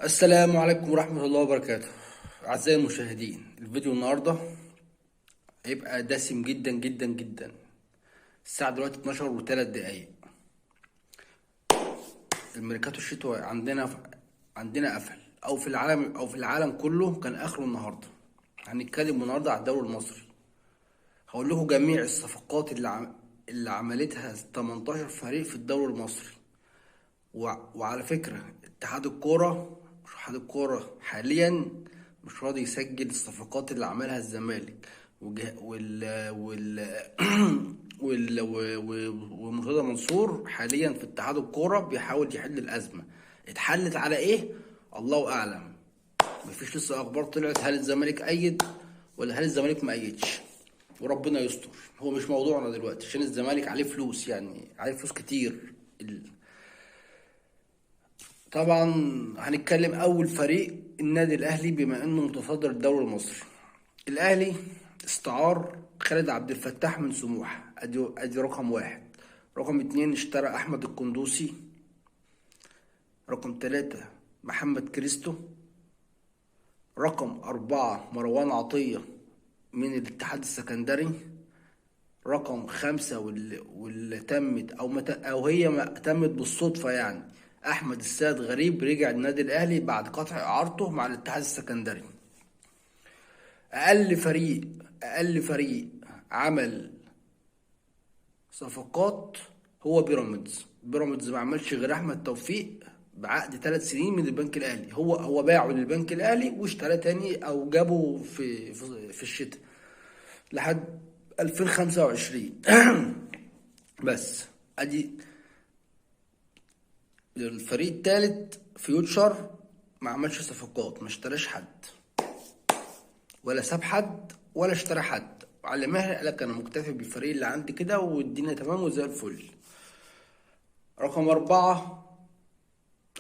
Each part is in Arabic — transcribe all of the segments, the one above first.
السلام عليكم ورحمة الله وبركاته. أعزائي المشاهدين، الفيديو النهاردة هيبقى دسم جدا جدا جدا. الساعة دلوقتي 12:03. الميركاتو الشتوي عندنا قفل، أو في العالم كله كان آخره النهاردة. هنتكلم النهاردة على الدوري المصري. هقول لكم جميع الصفقات اللي عملتها 18 فريق في الدوري المصري. وعلى فكرة اتحاد الكورة حاليا مش راضي يسجل الصفقات اللي عملها الزمالك وجه وال وال ومرتضى منصور. حاليا في اتحاد الكورة بيحاول يحل الأزمة. اتحلت على ايه؟ الله أعلم. مفيش لسه أخبار طلعت هل الزمالك أيد ولا هل الزمالك ما أيدش، وربنا يستر. هو مش موضوعنا دلوقتي عشان الزمالك عليه فلوس، يعني عليه فلوس كتير. طبعا هنتكلم اول فريق النادي الاهلي بما انه متصدر الدوري المصري. الاهلي استعار خالد عبد الفتاح من سموحه، ادي رقم واحد. رقم اتنين اشترى احمد القندوسي. رقم تلاتة محمد كريستو. رقم اربعة مروان عطية من الاتحاد السكندري. رقم خمسة واللي تمت أو هي ما تمت بالصدفة يعني، أحمد السيد غريب رجع النادي الأهلي بعد قطع إعارته مع الاتحاد السكندري. أقل فريق عمل صفقات هو بيراميدز ما عملش غير أحمد توفيق بعقد 3 سنين من البنك الأهلي. هو باعه للبنك الأهلي واشتراه تاني أو جابه في الشتاء لحد 2025. بس ادي الفريق التالت فيوتشر، ما عملش صفقات، ما اشتراش حد ولا ساب حد ولا اشترى حد. على مهل قال لك انا مكتفي بالفريق اللي عندي كده والدنيا تمام وزي الفل. رقم أربعة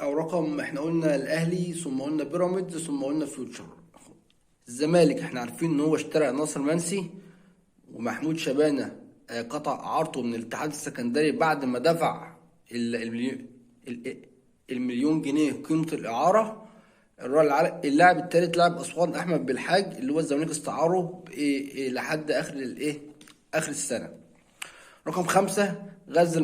أو رقم، احنا قلنا الأهلي ثم قلنا بيراميدز ثم قلنا فيوتشر. الزمالك احنا عارفين ان هو اشترى ناصر منسي ومحمود شبانة. قطع إعارته من الاتحاد السكندري بعد ما دفع ال- المليون جنيه قيمة الإعارة. اللاعب التالت لاعب أسوان أحمد بالحاج اللي هو الزمالك استعاره لحد آخر السنة. رقم خمسة غزل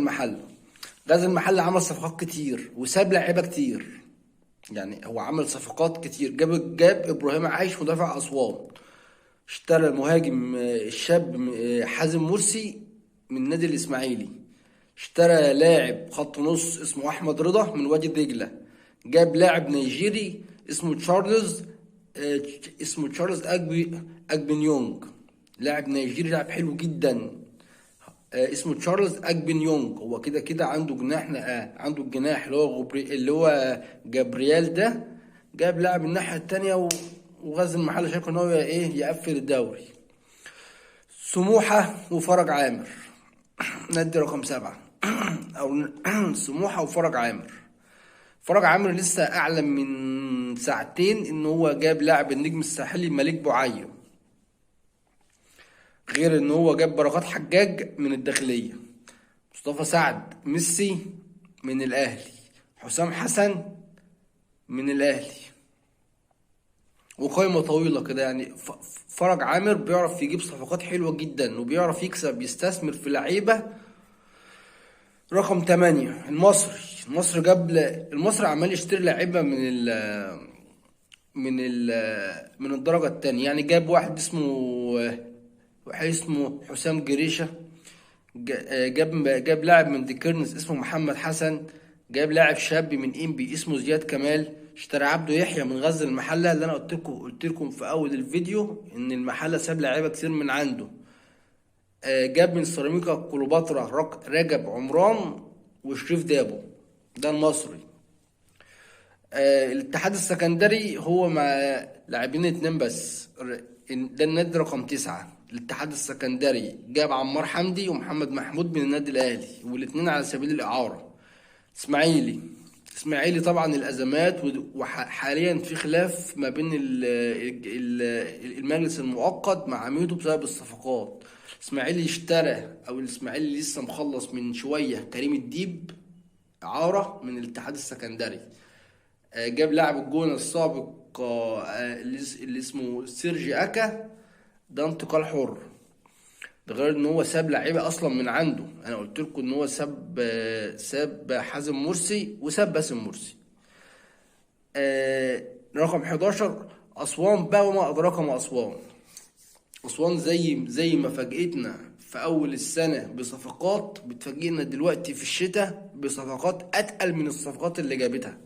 المحل عمل صفقات كتير وساب لعيبة كتير. يعني هو عمل صفقات كتير، جاب إبراهيم عايش مدافع أسوان. اشترى المهاجم الشاب حازم مرسي من النادي الإسماعيلي. اشترى لاعب خط نص اسمه أحمد رضا من وادي دجلة. جاب لاعب نيجيري اسمه تشارلز أجبنيونج. لاعب نيجيري، لاعب حلو جدا. اسمه تشارلز أجبنيونج. هو كده كده عنده الجناح اللي هو جابرييل ده. جاب لاعب الناحية التانية وغزل المحله شايف ان هو يقفل الدوري. سموحة وفرج عامر، نادي رقم 7. او سموحة وفرج عامر. فرج عامر لسه اعلن من ساعتين ان هو جاب لاعب النجم الساحلي مليك بوعية، غير ان هو جاب بركات حجاج من الداخلية، مصطفى سعد ميسي من الاهلي، حسام حسن من الاهلي، وقائمة طويلة كده. يعني فرج عامر بيعرف يجيب صفقات حلوة جدا وبيعرف يكسب، يستثمر في لعيبة. رقم 8 المصري عمال يشتري لعيبة من الدرجة التانية. يعني جاب واحد اسمه حسام جريشة. جاب لاعب من ديكيرنس اسمه محمد حسن. جاب لاعب شاب من انبي اسمه زياد كمال. اشترى عبده يحيى من غزل المحله، اللي انا قلت لكم في اول الفيديو ان المحله ساب لعيبه كتير من عنده. جاب من سيراميكا كليوباترا رجب عمران وشريف دابو. ده المصري. الاتحاد السكندري هو مع لاعبين اتنين بس. ده النادي رقم 9. الاتحاد السكندري جاب عمار حمدي ومحمد محمود من النادي الاهلي والاتنين على سبيل الاعاره. اسماعيلي طبعا الازمات، وحاليا في خلاف ما بين المجلس المؤقت مع عميده بسبب الصفقات. الاسماعيلي لسه مخلص من شويه كريم الديب اعاره من الاتحاد السكندري. جاب لاعب الجونة السابق اللي اسمه سيرجي اكا، ده انتقال حر. ده غير ان هو ساب لعيبه اصلا من عنده. انا قلت لكم ان هو ساب حازم مرسي وساب باسم مرسي. رقم 11 اسوان بقى، وما ادراك ما اسوان. اسوان زي ما فاجئتنا في اول السنه بصفقات، بتفاجئنا دلوقتي في الشتاء بصفقات اتقل من الصفقات اللي جابتها.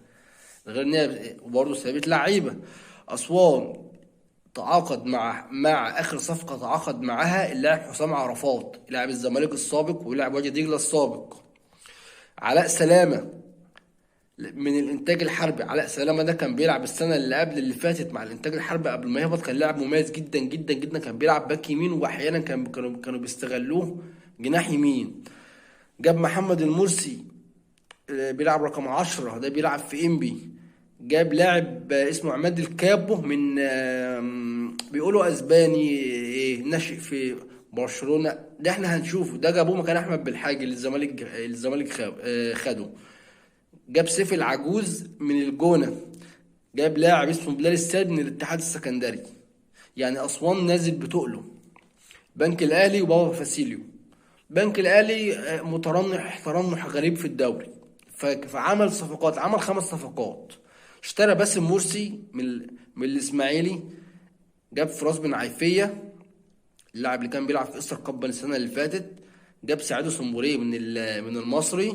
ده غير ان هي برضه سابت لعيبه. اسوان تعاقد مع اخر صفقه تعاقد معاها اللاعب حسام عرفات، لاعب الزمالك السابق ولاعب وادي دجله السابق. علاء سلامه من الانتاج الحربي. علاء سلامه ده كان بيلعب السنه اللي قبل اللي فاتت مع الانتاج الحربي قبل ما يهبط، كان لاعب مميز جدا جدا جدا، كان بيلعب باك يمين، واحيانا كانوا بيستغلوه جناح يمين. جاب محمد المرسي بيلعب رقم 10، ده بيلعب في انبي. جاب لاعب اسمه عماد الكابو من بيقولوا اسباني، ناشئ في برشلونة، ده احنا هنشوفه. ده جابوه مكان احمد بالحاج اللي الزمالك خده. جاب سيف العجوز من الجونة. جاب لاعب اسمه بلال السيد من الاتحاد السكندري. يعني اسوان نازل بتقله. بنك الاهلي وبابا فاسيليو. بنك الاهلي ترنح غريب في الدوري. فعمل صفقات، عمل 5 صفقات. اشترى باسم مرسي من الاسماعيلي. جاب فراس بن عيفيه، اللاعب اللي كان بيلعب في استر قبل السنه اللي فاتت. جاب سعيد سمبوريه من المصري.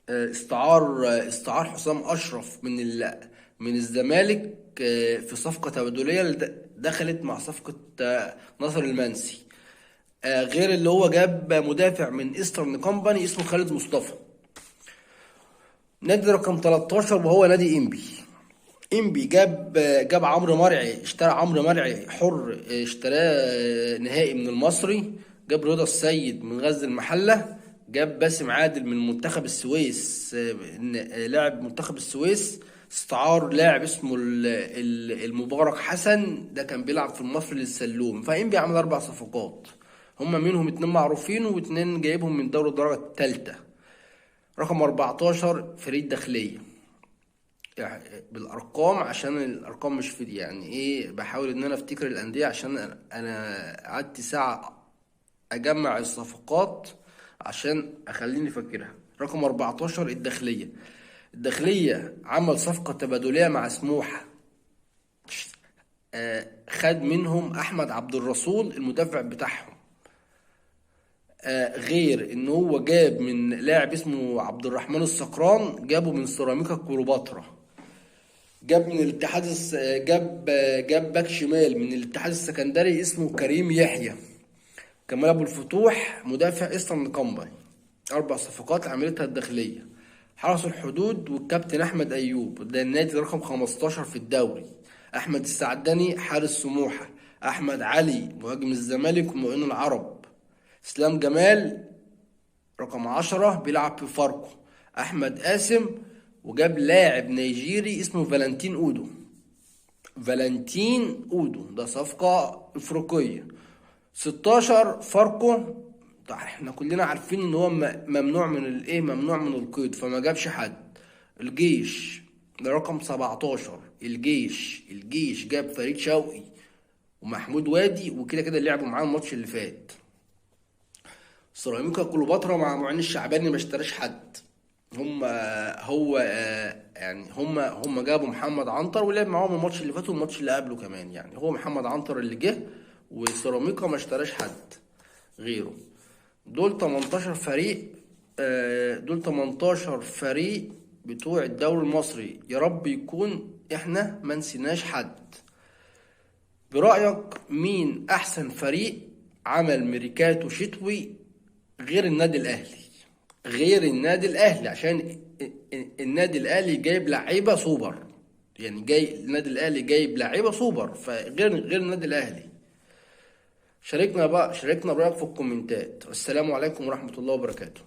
استعار حسام اشرف من الزمالك في صفقه تبادليه اللي دخلت مع صفقه ناصر المنسي. غير اللي هو جاب مدافع من ايسترن كومباني اسمه خالد مصطفى. نادي رقم 13 وهو نادي انبي جاب عمرو مرعي، اشترى عمرو مرعي حر، اشتراه نهائي من المصري. جاب رضا السيد من غزل المحله. جاب باسم عادل من منتخب السويس، لاعب منتخب السويس. استعار لاعب اسمه المبارك حسن، ده كان بيلعب في المصري للسلوم. فانبي عمل 4 صفقات، هما منهم 2 معروفين و2 جايبهم من دوري الدرجه الثالثه. رقم 14 فريق داخليه. يعني بالارقام، عشان الارقام مش في يعني بحاول ان انا افتكر الانديه، عشان انا قعدت ساعه اجمع الصفقات عشان اخليني فاكرها. رقم 14 الداخليه عمل صفقه تبادليه مع سموحه. خد منهم احمد عبد الرسول المدافع بتاعهم. غير ان هو جاب من لاعب اسمه عبد الرحمن السقران، جابه من سيراميكا كليوباترا. جاب من الاتحاد جاب باك شمال من الاتحاد السكندري اسمه كريم يحيى. كمال ابو الفتوح مدافع ايسترن كومباني. 4 صفقات عملتها الداخليه. حرس الحدود والكابتن احمد ايوب، ده النادي رقم 15 في الدوري. احمد السعداني حارس سموحه. احمد علي مهاجم الزمالك ومعين العرب. اسلام جمال رقم 10 بيلعب في فاركو. احمد قاسم. وجاب لاعب نيجيري اسمه فالنتين اودو، ده صفقة افريقية. 16 فاركو. احنا كلنا عارفين ان هو ممنوع من ممنوع من القيد، فما جابش حد. الجيش ده رقم 17. الجيش جاب فريد شوقي ومحمود وادي، وكده كده لعبوا معاه الماتش اللي فات. سيراميكا كليوباترا مع معين الشعباني ما اشتراش حد. هو يعني هم جابوا محمد عنتر ولعب معاهم الماتش اللي فات والماتش اللي قبله كمان. يعني هو محمد عنتر اللي جه، وسيراميكا ما اشتراش حد غيره. دول 18 فريق. دول 18 فريق بتوع الدوري المصري. يا رب يكون احنا ما نسيناش حد. برأيك مين احسن فريق عمل ميركاتو شتوي غير النادي الاهلي؟ عشان النادي الاهلي جايب لعيبه سوبر. يعني النادي الاهلي جايب لعيبه سوبر، غير النادي الاهلي. شاركنا برايك في الكومنتات. والسلام عليكم ورحمه الله وبركاته.